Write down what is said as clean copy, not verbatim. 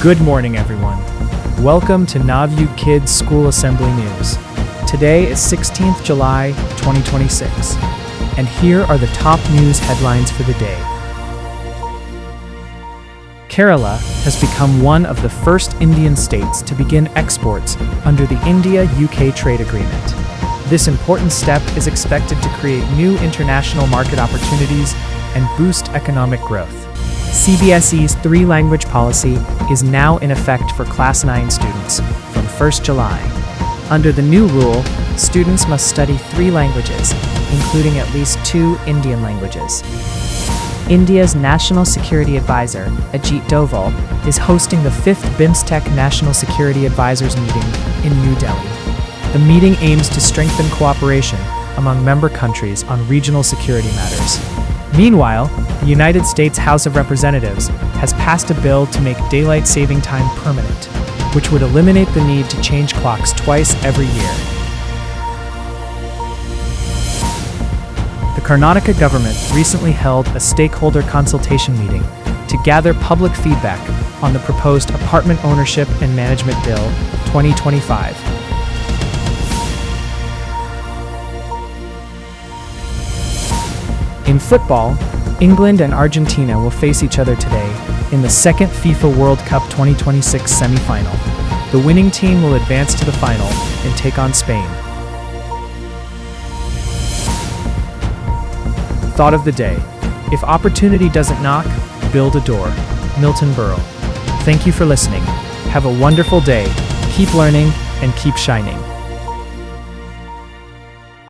Good morning, everyone. Welcome to NavYugKids School Assembly News. Today is 16th July, 2026, and here are the top news headlines for the day. Kerala has become one of the first Indian states to begin exports under the India-UK trade agreement. This important step is expected to create new international market opportunities and boost economic growth. CBSE's three-language policy is now in effect for Class 9 students from 1st July. Under the new rule, students must study 3 languages, including at least 2 Indian languages. India's National Security Advisor, Ajit Doval, is hosting the 5th BIMSTEC National Security Advisors meeting in New Delhi. The meeting aims to strengthen cooperation among member countries on regional security matters. Meanwhile, the United States House of Representatives has passed a bill to make daylight saving time permanent, which would eliminate the need to change clocks twice every year. The Karnataka government recently held a stakeholder consultation meeting to gather public feedback on the proposed Apartment Ownership and Management Bill 2025. In football, England and Argentina will face each other today in the second FIFA World Cup 2026 semi-final. The winning team will advance to the final and take on Spain. Thought of the day: if opportunity doesn't knock, build a door. Milton Berle. Thank you for listening. Have a wonderful day. Keep learning and keep shining.